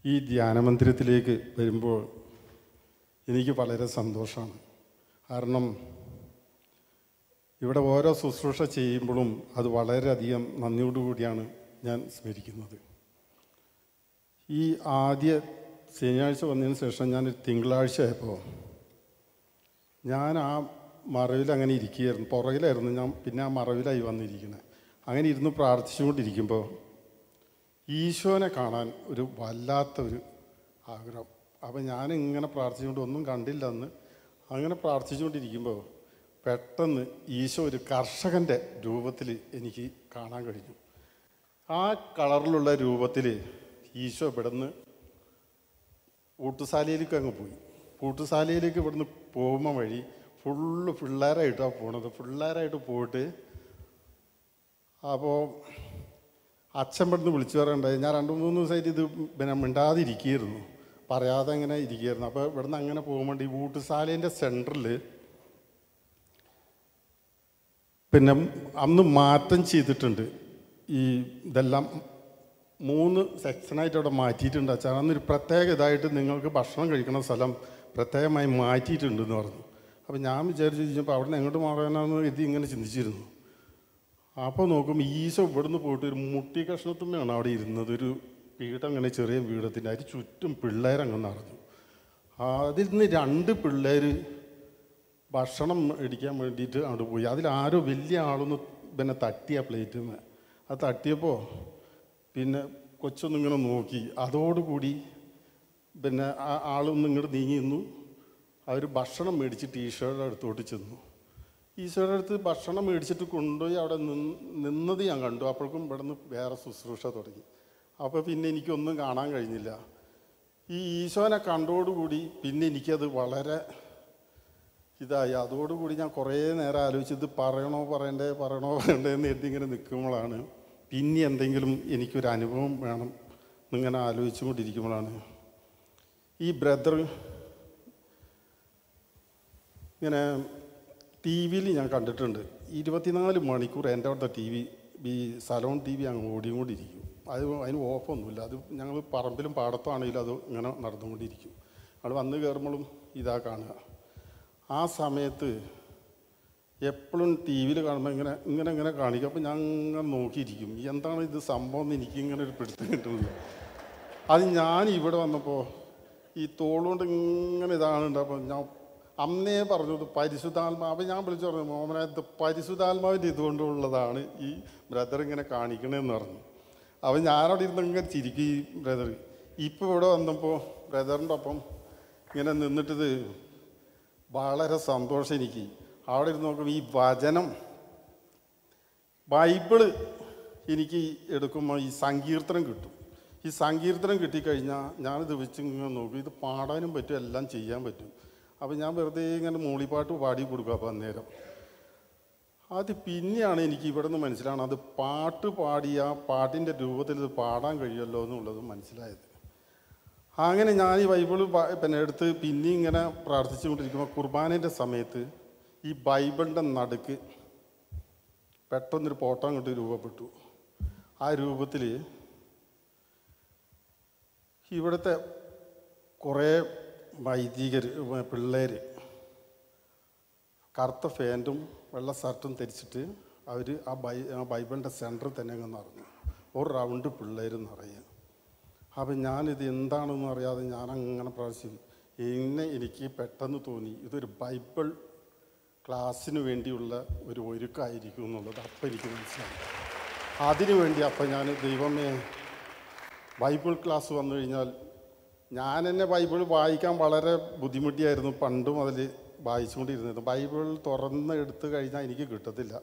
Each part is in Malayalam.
ഈ ധ്യാനമന്ദിരത്തിലേക്ക് വരുമ്പോൾ എനിക്ക് വളരെ സന്തോഷമാണ്. കാരണം ഇവിടെ ഓരോ ശുശ്രൂഷ ചെയ്യുമ്പോഴും അത് വളരെയധികം നന്ദിയോടുകൂടിയാണ് ഞാൻ സ്മരിക്കുന്നത്. ഈ ആദ്യ ശനിയാഴ്ച വന്നതിന് ശേഷം ഞാൻ തിങ്കളാഴ്ച ആയപ്പോൾ ഞാൻ ആ മറവിൽ അങ്ങനെ ഇരിക്കുകയായിരുന്നു. പുറകിലായിരുന്നു ഞാൻ, പിന്നെ ആ മറവിലായി വന്നിരിക്കുന്നത്. അങ്ങനെ ഇരുന്ന് പ്രാർത്ഥിച്ചുകൊണ്ടിരിക്കുമ്പോൾ ഈശോനെ കാണാൻ ഒരു വല്ലാത്തൊരു ആഗ്രഹം. അപ്പം ഞാനിങ്ങനെ പ്രാർത്ഥിച്ചുകൊണ്ട് ഒന്നും കണ്ടില്ല അന്ന്. അങ്ങനെ പ്രാർത്ഥിച്ചുകൊണ്ടിരിക്കുമ്പോൾ പെട്ടെന്ന് ഈശോ ഒരു കർഷകൻ്റെ രൂപത്തിൽ എനിക്ക് കാണാൻ കഴിഞ്ഞു. ആ കളറിലുള്ള രൂപത്തിൽ ഈശോ ഇവിടുന്ന് പൂട്ടുശാലയിലേക്ക് അങ്ങ് പോയി. പൂട്ടുശാലയിലേക്ക് ഇവിടുന്ന് പോകുന്ന വഴി ഫുള്ള് പിള്ളേരായിട്ടാണ് പോണത്. പിള്ളേരായിട്ട് പോയിട്ട് അപ്പോൾ അച്ഛൻ ഇവിടുന്ന് വിളിച്ചു പറയണ്ടായി. ഞാൻ 2-3 ദിവസമായിട്ട് ഇത് പിന്നെ മിണ്ടാതിരിക്കുകയായിരുന്നു, പറയാതെ അങ്ങനെ ഇരിക്കുകയായിരുന്നു. അപ്പോൾ ഇവിടുന്ന് അങ്ങനെ പോകുമ്പോൾ ഈ പൂട്ടുശാലേൻ്റെ സെൻറ്ററിൽ പിന്നെ അന്ന് മാറ്റം ചെയ്തിട്ടുണ്ട്. ഈ ഇതെല്ലാം 3 സെക്ഷനായിട്ട് അവിടെ മാറ്റിയിട്ടുണ്ട്. അച്ഛാ അന്നൊരു പ്രത്യേക ഇതായിട്ട് നിങ്ങൾക്ക് ഭക്ഷണം കഴിക്കുന്ന സ്ഥലം പ്രത്യേകമായി മാറ്റിയിട്ടുണ്ടെന്ന് പറഞ്ഞു. അപ്പോൾ ഞാൻ വിചാരിച്ചു കഴിഞ്ഞപ്പോൾ അവിടെ നിന്ന് എങ്ങോട്ട് മാറാനാണെന്ന് ഇത് ഇങ്ങനെ ചിന്തിച്ചിരുന്നു. അപ്പോൾ നോക്കുമ്പോൾ ഈശോ ഇവിടുന്ന് പോയിട്ട് ഒരു മുട്ടി കഷ്ണത്തുമ്മയാണ് അവിടെ ഇരുന്നത്. ഒരു വീട്, അങ്ങനെ ചെറിയ വീടത്തിൻ്റെ അതിന് ചുറ്റും പിള്ളേരങ്ങ് നടന്നു. അതിൽ നിന്ന് 2 പിള്ളേർ ഭക്ഷണം മേടിക്കാൻ വേണ്ടിയിട്ട് അവിടെ പോയി. അതിലാരോ വലിയ ആളൊന്ന് പിന്നെ തട്ടിയ പ്ലേറ്റിന്ന്. അത് തട്ടിയപ്പോൾ പിന്നെ കൊച്ചൊന്നിങ്ങനെ നോക്കി. അതോടുകൂടി പിന്നെ ആ ആളൊന്നും ഇങ്ങോട്ട് നീങ്ങി നിന്നു. അവർ ഭക്ഷണം മേടിച്ചിട്ട് ഈശോയുടെ അടുത്തോട്ട് ചെന്നു. ഈശോയുടെ അടുത്ത് ഭക്ഷണം മേടിച്ചിട്ട് കൊണ്ടുപോയി അവിടെ നിന്നത് ഞാൻ കണ്ടു. അപ്പോഴേക്കും ഇവിടെ നിന്ന് വേറെ ശുശ്രൂഷ തുടങ്ങി. അപ്പോൾ പിന്നെ എനിക്കൊന്നും കാണാൻ കഴിഞ്ഞില്ല. ഈ ഈശോനെ കണ്ടോടുകൂടി പിന്നെ എനിക്കത് വളരെ ഇതായി. അതോടുകൂടി ഞാൻ കുറേ നേരം ആലോചിച്ച് ഇത് പറയണോ പറയണ്ടേ എന്ന് എഴുതി ഇങ്ങനെ നിൽക്കുമ്പോഴാണ് പിന്നെ എന്തെങ്കിലും എനിക്കൊരു അനുഭവം വേണം എന്നിങ്ങനെ ആലോചിച്ചു കൊണ്ടിരിക്കുമ്പോഴാണ് ഈ ബ്രദർ ഇങ്ങനെ ടി വിയിൽ ഞാൻ കണ്ടിട്ടുണ്ട്. 24 മണിക്കൂർ എൻ്റെ അവിടുത്തെ ഈ സലോൺ ടി വി അങ്ങ് ഓടിക്കൊണ്ടിരിക്കും. അതിന് ഓഫൊന്നുമില്ല. അത് ഞങ്ങൾ പറമ്പിലും പാടത്താണെങ്കിലും അത് ഇങ്ങനെ നടന്നുകൊണ്ടിരിക്കും. അവിടെ വന്ന് കയറുമ്പോഴും ഇതാ കാണുക. ആ സമയത്ത് എപ്പോഴും ടി വിയിൽ കാണുമ്പോൾ ഇങ്ങനെ കാണിക്കും. അപ്പോൾ ഞാൻ ഇങ്ങനെ നോക്കിയിരിക്കും, എന്താണ് ഇത് സംഭവം എന്ന് എനിക്കിങ്ങനെ ഒരു പിടുത്തം കിട്ടുന്നത്. അത് ഞാൻ ഇവിടെ വന്നപ്പോൾ ഈ തോളുകൊണ്ട് ഇങ്ങനെ ഇതാണ്. അപ്പോൾ ഞാൻ അന്നേ പറഞ്ഞു ഇത് പരിശുദ്ധാത്മാവ്. അപ്പോൾ ഞാൻ വിളിച്ചു പറഞ്ഞു, മോമനെ ഇത് പരിശുദ്ധാത്മാവിൻ്റെ ഇതുകൊണ്ടുള്ളതാണ് ഈ ബ്രദർ ഇങ്ങനെ കാണിക്കണേന്ന് പറഞ്ഞു. അപ്പോൾ ഞാനവിടെ ഇരുന്ന് ഇങ്ങനെ ചിരിക്കും ഈ ബ്രദർ. ഇപ്പോൾ ഇവിടെ വന്നപ്പോൾ ബ്രദറിൻ്റെ ഒപ്പം ഇങ്ങനെ നിന്നിട്ടിത് വളരെ സന്തോഷം എനിക്ക്. അവിടെ ഇരുന്ന് നോക്കുമ്പോൾ ഈ വചനം ബൈബിള് എനിക്ക് എടുക്കുമ്പോൾ ഈ സങ്കീർത്തനം കിട്ടും. ഈ സങ്കീർത്തനം കിട്ടിക്കഴിഞ്ഞാൽ ഞാനിത് വെച്ച് ഇങ്ങനെ നോക്കും. ഇത് പാടാനും പറ്റും, എല്ലാം ചെയ്യാൻ പറ്റും. അപ്പോൾ ഞാൻ വെറുതെ ഇങ്ങനെ മൂളിപ്പാട്ട് പാടി കൊടുക്കുക. അപ്പോൾ അന്നേരം അത് പിന്നെയാണ് എനിക്ക് ഇവിടെ നിന്ന് മനസ്സിലാണ് അത് പാട്ട് പാടിയ പാട്ടിൻ്റെ രൂപത്തിൽ ഇത് പാടാൻ കഴിയുമല്ലോ എന്നുള്ളത് മനസ്സിലായത്. അങ്ങനെ ഞാൻ ഈ ബൈബിള് പിന്നെ എടുത്ത് പിന്നെ ഇങ്ങനെ പ്രാർത്ഥിച്ചുകൊണ്ടിരിക്കുമ്പോൾ കുർബാനേൻ്റെ സമയത്ത് ഈ ബൈബിളിൻ്റെ നടുക്ക് പെട്ടെന്നൊരു ഫോട്ടോ അങ്ങോട്ട് രൂപപ്പെട്ടു. ആ രൂപത്തിൽ ഇവിടുത്തെ കുറേ വൈദികർ പിള്ളേർ കറുത്ത ഫാൻറ്റും വെള്ള ഷർട്ടും ധരിച്ചിട്ട് അവർ ആ ബൈബിളിൻ്റെ സെൻറ്ററിൽ തന്നെ അങ്ങ് നടന്നു. ഒരു റൗണ്ട് പിള്ളേർ നിറയുക. അപ്പം ഞാനിത് എന്താണെന്ന് അറിയാതെ ഞാനങ്ങനെ പ്രാർത്ഥിച്ചു. എനിക്ക് പെട്ടെന്ന് തോന്നി ഇതൊരു ബൈബിൾ ക്ലാസ്സിന് വേണ്ടിയുള്ള ഒരു ഒരുക്കമായിരിക്കും എന്നുള്ളത് അപ്പം എനിക്ക് മനസ്സിലായി. അതിനു വേണ്ടി അപ്പം ഞാൻ ദൈവമേ, ബൈബിൾ ക്ലാസ് വന്നു കഴിഞ്ഞാൽ ഞാൻ എന്നെ ബൈബിൾ വായിക്കാൻ വളരെ ബുദ്ധിമുട്ടിയായിരുന്നു പണ്ട് മുതൽ വായിച്ചുകൊണ്ടിരുന്നത്. ബൈബിൾ തുറന്ന് എടുത്തു കഴിഞ്ഞാൽ എനിക്ക് കിട്ടത്തില്ല.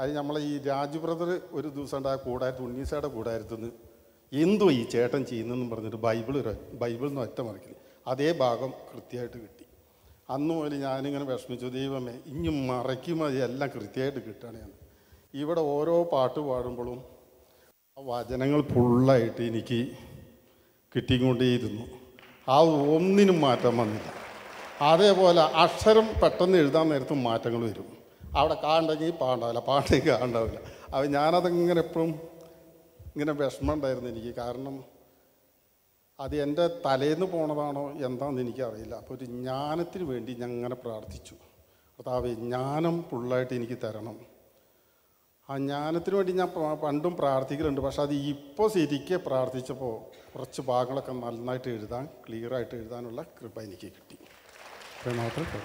അത് നമ്മളെ ഈ രാജു ബ്രദർ ഒരു ദിവസം ഉണ്ട് ആ കൂടാരത്ത് ഉണ്ണീസയുടെ കൂടാരത്തുനിന്ന് എന്തോ ഈ ചേട്ടൻ ചെയ്യുന്നതെന്ന് പറഞ്ഞിട്ട് ബൈബിളിൽ നിന്ന് ഒറ്റ മറിക്കില്ല. അതേ ഭാഗം കൃത്യമായിട്ട് കിട്ടി. അന്ന് മുതൽ ഞാനിങ്ങനെ വിഷമിച്ചു, ദൈവമേ ഇനി മറയ്ക്കുമ്പോൾ എല്ലാം കൃത്യമായിട്ട് കിട്ടുകയാണ്. ഞാൻ ഇവിടെ ഓരോ പാട്ട് പാടുമ്പോഴും ആ വചനങ്ങൾ ഫുള്ളായിട്ട് എനിക്ക് കിട്ടിക്കൊണ്ടേയിരുന്നു. ആ ഒന്നിനും മാറ്റം വന്നില്ല. അതേപോലെ അക്ഷരം പെട്ടെന്ന് എഴുതാൻ നേരത്ത് മാറ്റങ്ങൾ വരും. അവിടെ കാണണ്ടെങ്കിൽ പാണ്ടാവില്ല, പാണ്ടെങ്കിൽ കാണണ്ടാവില്ല. അപ്പോൾ ഞാനതങ്ങനെ എപ്പോഴും ഇങ്ങനെ വിഷമം ഉണ്ടായിരുന്നു എനിക്ക്. കാരണം അത് എൻ്റെ തലേന്ന് പോണതാണോ എന്താണെന്ന് എനിക്കറിയില്ല. അപ്പോൾ ഒരു ജ്ഞാനത്തിന് വേണ്ടി ഞാൻ അങ്ങനെ പ്രാർത്ഥിച്ചു. കർത്താവേ, ജ്ഞാനം ഫുള്ളായിട്ട് എനിക്ക് തരണം. ആ ജ്ഞാനത്തിന് വേണ്ടി ഞാൻ പണ്ടും പ്രാർത്ഥിക്കലുണ്ട്. പക്ഷെ അത് ഇപ്പോൾ ശരിക്കും പ്രാർത്ഥിച്ചപ്പോൾ കുറച്ച് ഭാഗങ്ങളൊക്കെ നന്നായിട്ട് എഴുതാൻ, ക്ലിയറായിട്ട് എഴുതാനുള്ള കൃപ എനിക്ക് കിട്ടി. അപ്പോൾ മാത്രമേ